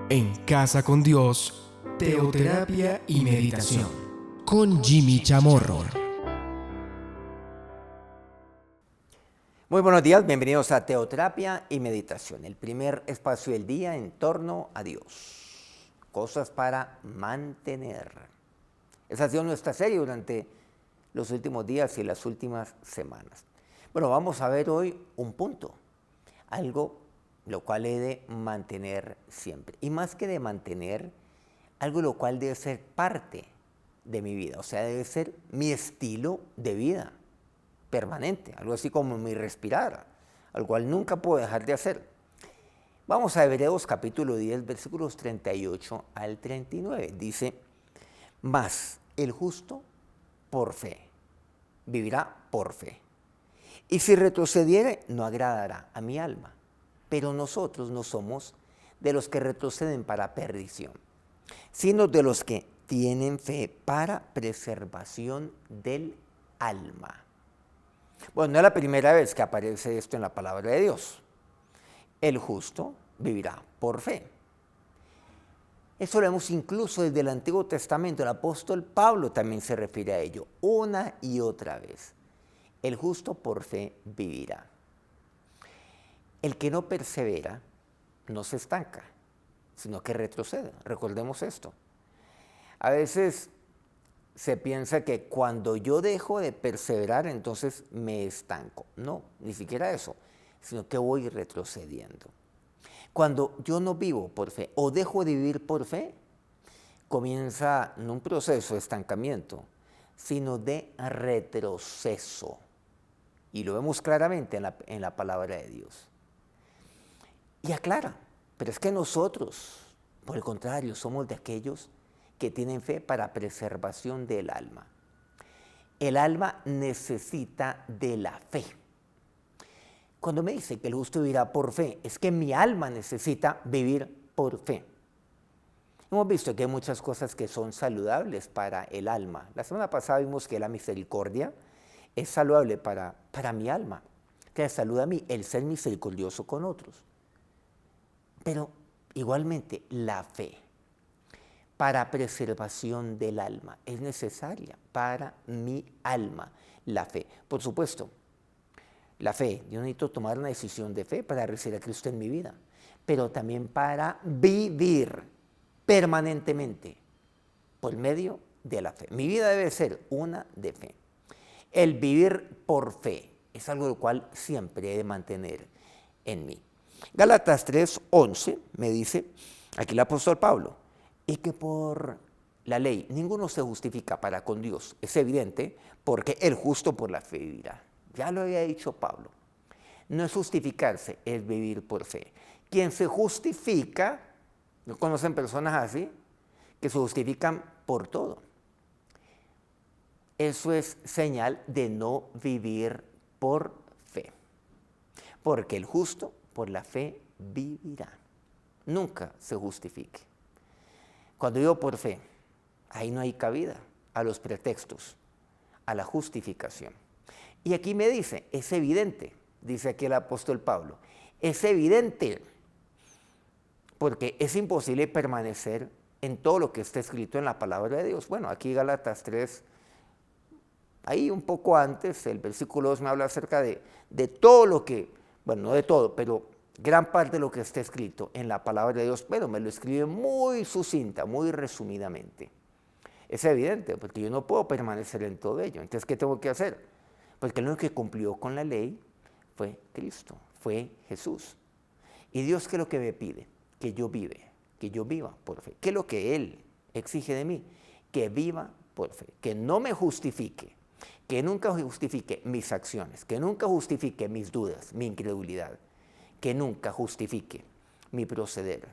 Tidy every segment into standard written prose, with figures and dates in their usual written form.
En Casa con Dios, teoterapia y meditación, con Jimmy Chamorro. Muy buenos días, bienvenidos a Teoterapia y Meditación, el primer espacio del día en torno a Dios. Cosas para mantener. Esa ha sido nuestra serie durante los últimos días y las últimas semanas. Bueno, vamos a ver hoy un punto, algo lo cual he de mantener siempre. Y más que de mantener, algo lo cual debe ser parte de mi vida, o sea, debe ser mi estilo de vida permanente, algo así como mi respirar, al cual nunca puedo dejar de hacer. Vamos a Hebreos capítulo 10, versículos 38 al 39. Dice, mas el justo por fe, vivirá por fe. Y si retrocediere, no agradará a mi alma. Pero nosotros no somos de los que retroceden para perdición, sino de los que tienen fe para preservación del alma. Bueno, no es la primera vez que aparece esto en la palabra de Dios. El justo vivirá por fe. Eso lo vemos incluso desde el Antiguo Testamento. El apóstol Pablo también se refiere a ello una y otra vez. El justo por fe vivirá. El que no persevera no se estanca, sino que retrocede. Recordemos esto. A veces se piensa que cuando yo dejo de perseverar, entonces me estanco. No, ni siquiera eso, sino que voy retrocediendo. Cuando yo no vivo por fe o dejo de vivir por fe, comienza no un proceso de estancamiento, sino de retroceso. Y lo vemos claramente en la palabra de Dios. Y aclara, pero es que nosotros, por el contrario, somos de aquellos que tienen fe para preservación del alma. El alma necesita de la fe. Cuando me dice que el justo vivirá por fe, es que mi alma necesita vivir por fe. Hemos visto que hay muchas cosas que son saludables para el alma. La semana pasada vimos que la misericordia es saludable para mi alma, que me saluda a mí el ser misericordioso con otros. Pero igualmente la fe para preservación del alma es necesaria para mi alma, la fe. Por supuesto, la fe, yo necesito tomar una decisión de fe para recibir a Cristo en mi vida, pero también para vivir permanentemente por medio de la fe. Mi vida debe ser una de fe. El vivir por fe es algo lo cual siempre he de mantener en mí. Gálatas 3:11 me dice, aquí el apóstol Pablo, y que por la ley ninguno se justifica para con Dios. Es evidente, porque el justo por la fe vivirá. Ya lo había dicho Pablo. No es justificarse, es vivir por fe. Quien se justifica, ¿no conocen personas así? Que se justifican por todo. Eso es señal de no vivir por fe. Porque el justo por la fe vivirá. Nunca se justifique. Cuando vivo por fe, ahí no hay cabida a los pretextos, a la justificación. Y aquí me dice, es evidente, dice aquí el apóstol Pablo, es evidente, porque es imposible permanecer en todo lo que está escrito en la palabra de Dios. Bueno, aquí Gálatas 3, ahí un poco antes, el versículo 2 me habla acerca de todo lo que, bueno, no de todo, pero gran parte de lo que está escrito en la palabra de Dios, pero me lo escribe muy sucinta, muy resumidamente. Es evidente, porque yo no puedo permanecer en todo ello. Entonces, ¿qué tengo que hacer? Porque el único que cumplió con la ley fue Cristo, fue Jesús. ¿Y Dios qué es lo que me pide? Que yo viva por fe. ¿Qué es lo que Él exige de mí? Que viva por fe, que no me justifique, que nunca justifique mis acciones, que nunca justifique mis dudas, mi incredulidad, que nunca justifique mi proceder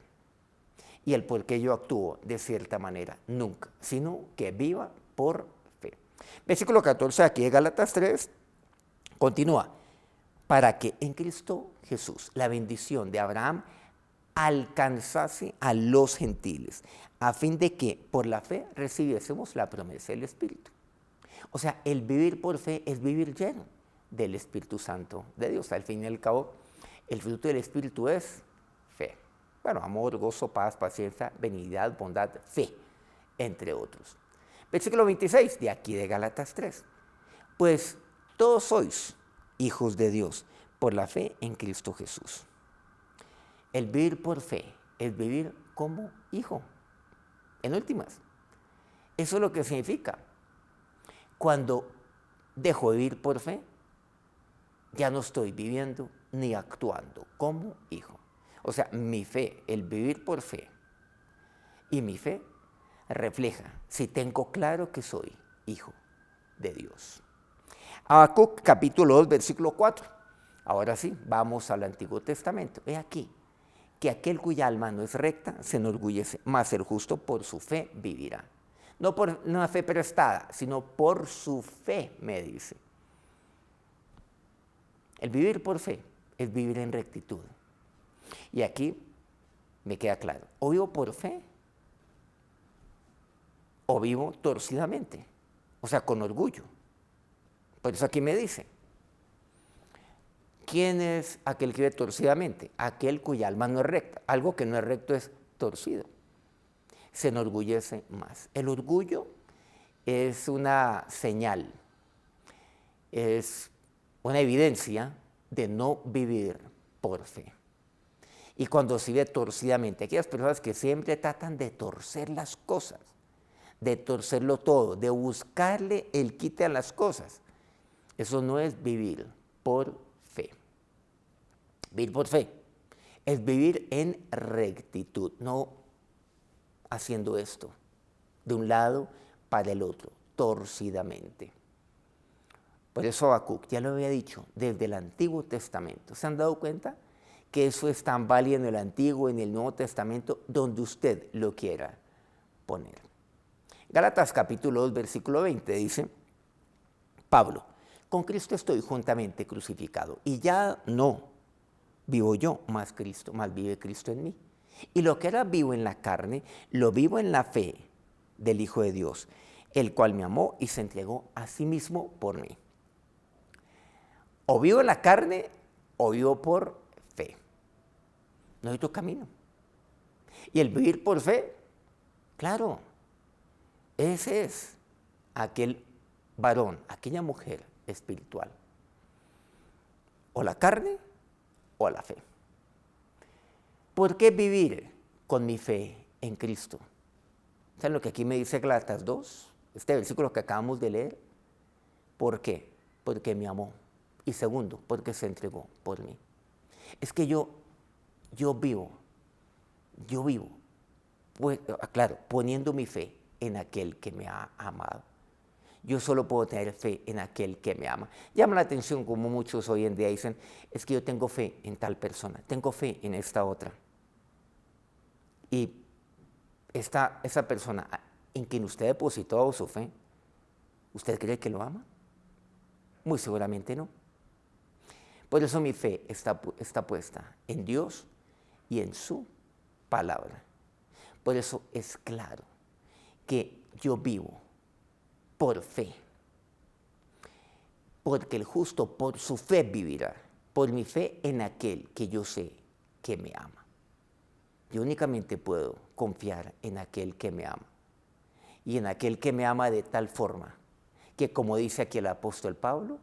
y el por qué yo actúo de cierta manera, nunca, sino que viva por fe. Versículo 14 aquí de Gálatas 3 continúa, para que en Cristo Jesús la bendición de Abraham alcanzase a los gentiles, a fin de que por la fe recibiésemos la promesa del Espíritu. O sea, el vivir por fe es vivir lleno del Espíritu Santo de Dios. Al fin y al cabo, el fruto del Espíritu es fe. Bueno, amor, gozo, paz, paciencia, benignidad, bondad, fe, entre otros. Versículo 26, de aquí de Gálatas 3. Pues todos sois hijos de Dios por la fe en Cristo Jesús. El vivir por fe es vivir como hijo. En últimas, eso es lo que significa. Cuando dejo de vivir por fe, ya no estoy viviendo ni actuando como hijo. O sea, mi fe, el vivir por fe y mi fe refleja si tengo claro que soy hijo de Dios. Habacuc capítulo 2, versículo 4. Ahora sí, vamos al Antiguo Testamento. He aquí que aquel cuya alma no es recta se enorgullece, mas el justo por su fe vivirá. No por una fe prestada, sino por su fe, me dice. El vivir por fe es vivir en rectitud. Y aquí me queda claro, o vivo por fe o vivo torcidamente, o sea, con orgullo. Por eso aquí me dice, ¿quién es aquel que vive torcidamente? Aquel cuya alma no es recta. Algo que no es recto es torcido. Se enorgullece más. El orgullo es una señal, es una evidencia de no vivir por fe. Y cuando se vive torcidamente, aquellas personas que siempre tratan de torcer las cosas, de torcerlo todo, de buscarle el quite a las cosas, eso no es vivir por fe. Vivir por fe es vivir en rectitud, no haciendo esto de un lado para el otro, torcidamente. Por eso Habacuc, ya lo había dicho, desde el Antiguo Testamento. ¿Se han dado cuenta? Que eso es tan válido en el Antiguo y en el Nuevo Testamento, donde usted lo quiera poner. Gálatas capítulo 2, versículo 20 dice, Pablo, con Cristo estoy juntamente crucificado, y ya no vivo yo, más vive Cristo en mí. Y lo que era vivo en la carne, lo vivo en la fe del Hijo de Dios, el cual me amó y se entregó a sí mismo por mí. O vivo en la carne, o vivo por fe. No hay otro camino. Y el vivir por fe, claro, ese es aquel varón, aquella mujer espiritual. O la carne o la fe. ¿Por qué vivir con mi fe en Cristo? ¿Saben lo que aquí me dice Gálatas 2? Este versículo que acabamos de leer. ¿Por qué? Porque me amó. Y segundo, porque se entregó por mí. Es que yo vivo, pues, claro, poniendo mi fe en aquel que me ha amado. Yo solo puedo tener fe en aquel que me ama. Llama la atención como muchos hoy en día dicen, es que yo tengo fe en tal persona, tengo fe en esta otra. Y esa persona en quien usted depositó su fe, ¿usted cree que lo ama? Muy seguramente no. Por eso mi fe está puesta en Dios y en su palabra. Por eso es claro que yo vivo por fe. Porque el justo por su fe vivirá. Por mi fe en aquel que yo sé que me ama. Yo únicamente puedo confiar en aquel que me ama. Y en aquel que me ama de tal forma que, como dice aquí el apóstol Pablo,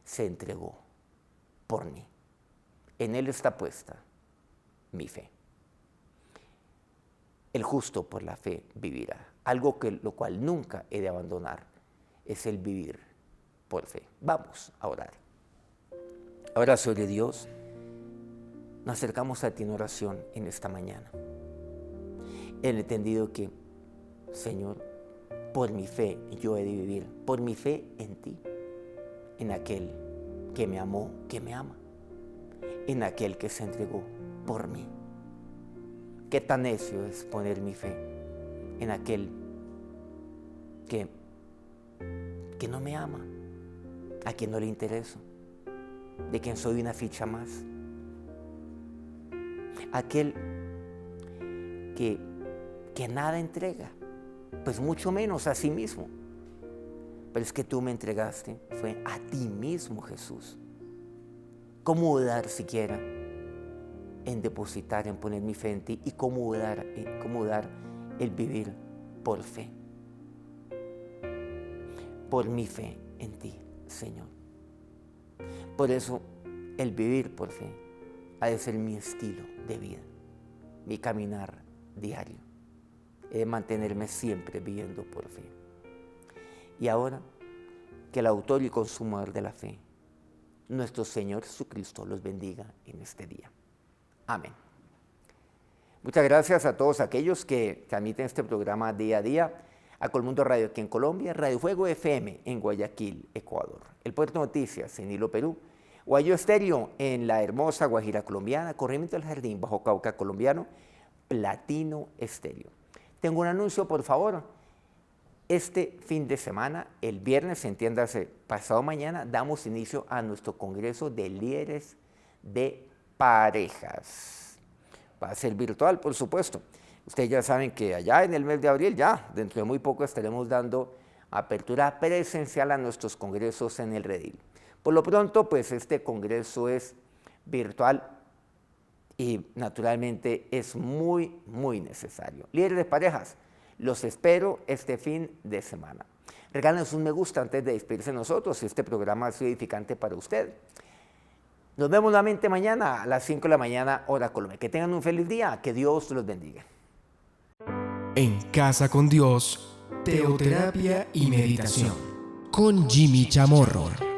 se entregó por mí. En él está puesta mi fe. El justo por la fe vivirá. Algo lo cual nunca he de abandonar es el vivir por fe. Vamos a orar. Ahora, sobre Dios, nos acercamos a ti en oración en esta mañana. He entendido que, Señor, por mi fe yo he de vivir, por mi fe en ti, en aquel que me amó, que me ama, en aquel que se entregó por mí. Qué tan necio es poner mi fe en aquel que no me ama, a quien no le intereso, de quien soy una ficha más. Aquel que nada entrega, pues mucho menos a sí mismo. Pero es que tú me entregaste, fue a ti mismo, Jesús. ¿Cómo dudar siquiera en depositar, en poner mi fe en ti y cómo dar el vivir por fe. Por mi fe en ti, Señor. Por eso, el vivir por fe ha de ser mi estilo de vida, mi caminar diario. He de mantenerme siempre viviendo por fe. Y ahora, que el autor y consumador de la fe, nuestro Señor Jesucristo, los bendiga en este día. Amén. Muchas gracias a todos aquellos que transmiten este programa día a día. A Colmundo Radio aquí en Colombia, Radio Fuego FM en Guayaquil, Ecuador, El Puerto Noticias en Hilo, Perú, Guayó Estéreo en la hermosa Guajira colombiana, Corrimiento del Jardín, Bajo Cauca colombiano, Platino Estéreo. Tengo un anuncio, por favor. Este fin de semana, el viernes, entiéndase, pasado mañana, damos inicio a nuestro Congreso de Líderes de Parejas. Va a ser virtual, por supuesto. Ustedes ya saben que allá en el mes de abril, ya dentro de muy poco, estaremos dando apertura presencial a nuestros congresos en el Redil. Por lo pronto, pues este congreso es virtual y naturalmente es muy, muy necesario. Líderes de parejas, los espero este fin de semana. Regálenos un me gusta antes de despedirse de nosotros si este programa ha sido edificante para usted. Nos vemos nuevamente mañana a las 5 de la mañana, hora Colombia. Que tengan un feliz día, que Dios los bendiga. En Casa con Dios, teoterapia y meditación con Jimmy Chamorro.